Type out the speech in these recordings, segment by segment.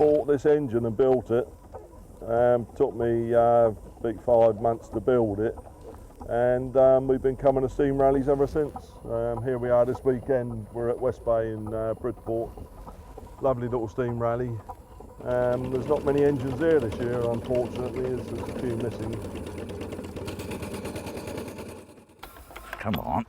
bought this engine and built it. Took me big 5 months to build it, and we've been coming to steam rallies ever since. Here we are this weekend. We're at West Bay in Bridport. Lovely little steam rally. There's not many engines there this year, unfortunately. There's a few missing. Come on.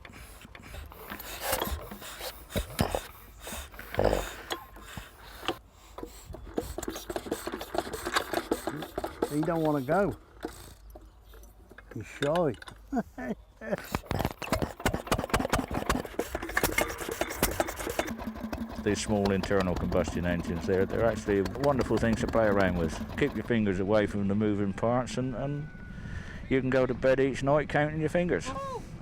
He don't want to go. He's shy. These small internal combustion engines, they're actually wonderful things to play around with. Keep your fingers away from the moving parts, and you can go to bed each night counting your fingers.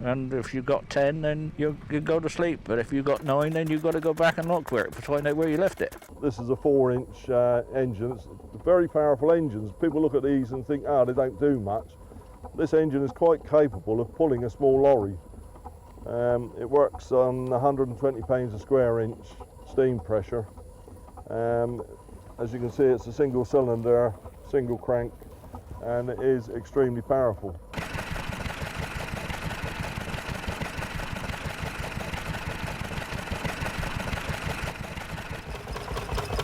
And if you've got 10, then you go to sleep. But if you've got 9, then you've got to go back and look for it to find out where you left it. This is a 4-inch engine. It's very powerful engines. People look at these and think, they don't do much. This engine is quite capable of pulling a small lorry. It works on 120 pounds a square inch steam pressure. As you can see, it's a single cylinder, single crank, and it is extremely powerful.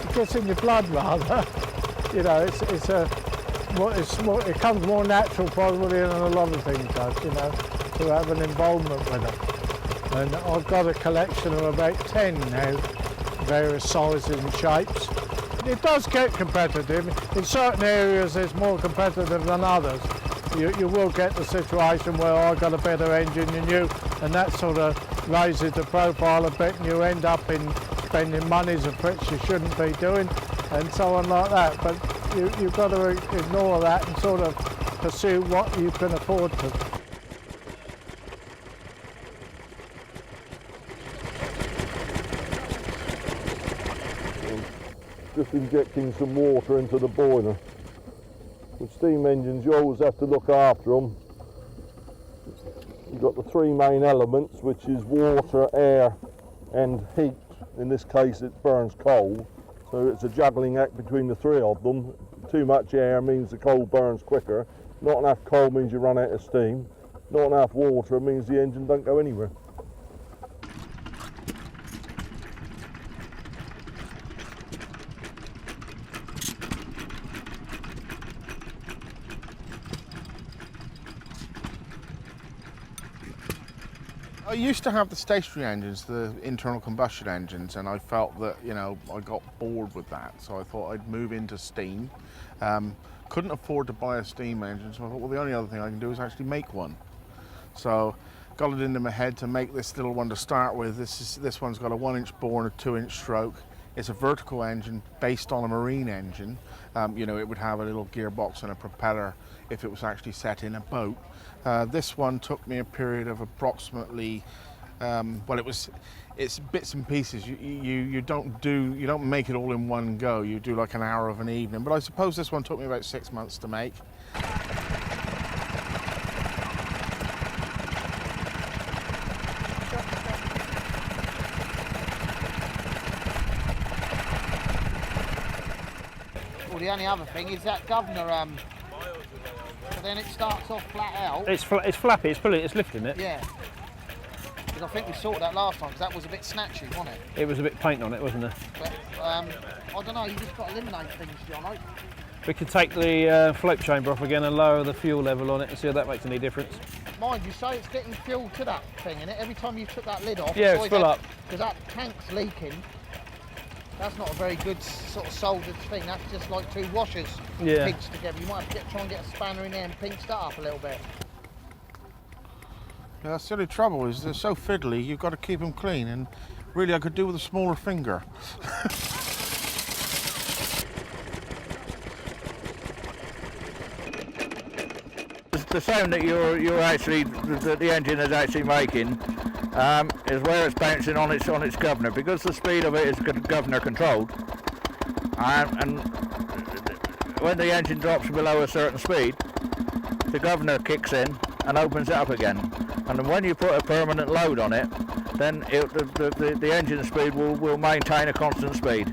It gets in your blood rather. You know, it comes more natural probably than a lot of things does, you know, to have an involvement with it. And I've got a collection of about 10 now, various sizes and shapes. It does get competitive. In certain areas it's more competitive than others. You will get the situation where I've got a better engine than you, and that sort of raises the profile a bit, and you end up in spending monies of which you shouldn't be doing, and so on like that. But you've got to ignore that and sort of pursue what you can afford to. Just injecting some water into the boiler. With steam engines, you always have to look after them. You've got the 3 main elements, which is water, air and heat. In this case it burns coal, so it's a juggling act between the 3 of them. Too much air means the coal burns quicker. Not enough coal means you run out of steam. Not enough water means the engine don't go anywhere. I used to have the stationary engines, the internal combustion engines, and I felt that, you know, I got bored with that, so I thought I'd move into steam. Couldn't afford to buy a steam engine, so I thought, well, the only other thing I can do is actually make one. So got it into my head to make this little one to start with. This one's got a 1-inch bore and a 2-inch stroke. It's a vertical engine based on a marine engine. You know, it would have a little gearbox and a propeller if it was actually set in a boat. This one took me a period of approximately, it's bits and pieces. You don't make it all in one go. You do like an hour of an evening. But I suppose this one took me about 6 months to make. Well, the only other thing is that governor, so then it starts off flat out. It's flappy, it's lifting it. Yeah. Because I think we sorted that last time, because that was a bit snatchy, wasn't it? It was a bit paint on it, wasn't there? But, I don't know, you just got to eliminate things, John. We could take the float chamber off again and lower the fuel level on it and see if that makes any difference. Mind you, say it's getting fuel to that thing, innit? Every time you took that lid off, yeah, it's full up. Because that tank's leaking. That's not a very good sort of soldered thing. That's just like 2 washers pinched together. You might have to try and get a spanner in there and pinch that up a little bit. Yeah, that's the only trouble is they're so fiddly, you've got to keep them clean, and really I could do with a smaller finger. The sound that the engine is actually making is where it's bouncing on its governor, because the speed of it is governor controlled, and when the engine drops below a certain speed, the governor kicks in and opens it up again, and when you put a permanent load on it, then the engine speed will maintain a constant speed.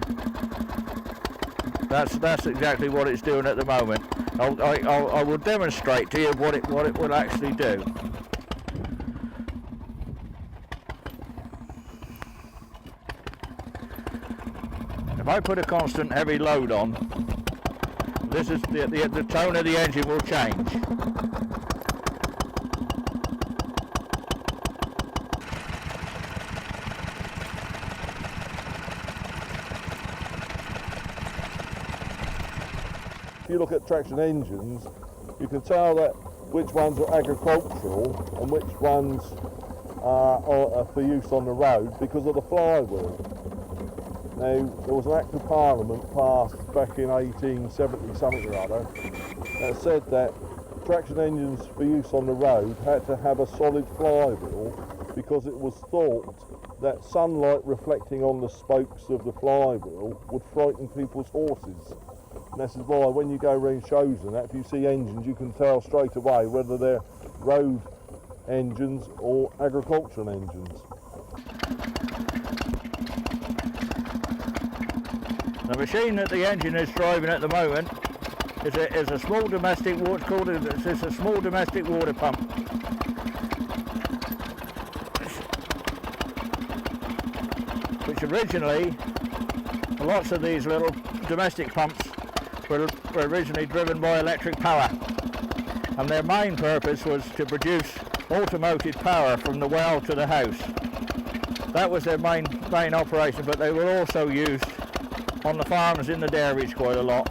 That's exactly what it's doing at the moment. I will demonstrate to you what it will actually do. If I put a constant heavy load on, this is the tone of the engine will change. If you look at traction engines, you can tell that which ones are agricultural and which ones are for use on the road because of the flywheel. Now, there was an Act of Parliament passed back in 1870 something or other that said that traction engines for use on the road had to have a solid flywheel because it was thought that sunlight reflecting on the spokes of the flywheel would frighten people's horses. And this is why when you go around shows and that, if you see engines, you can tell straight away whether they're road engines or agricultural engines. The machine that the engine is driving at the moment is a small domestic water, it's a small domestic water pump. Which originally, lots of these little domestic pumps were originally driven by electric power, and their main purpose was to produce automated power from the well to the house. That was their main operation, but they were also used on the farms in the dairies quite a lot.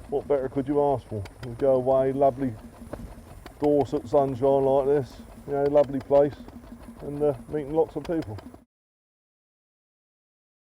What better could you ask for? You go away, lovely Dorset sunshine like this, you know, lovely place, and meeting lots of people.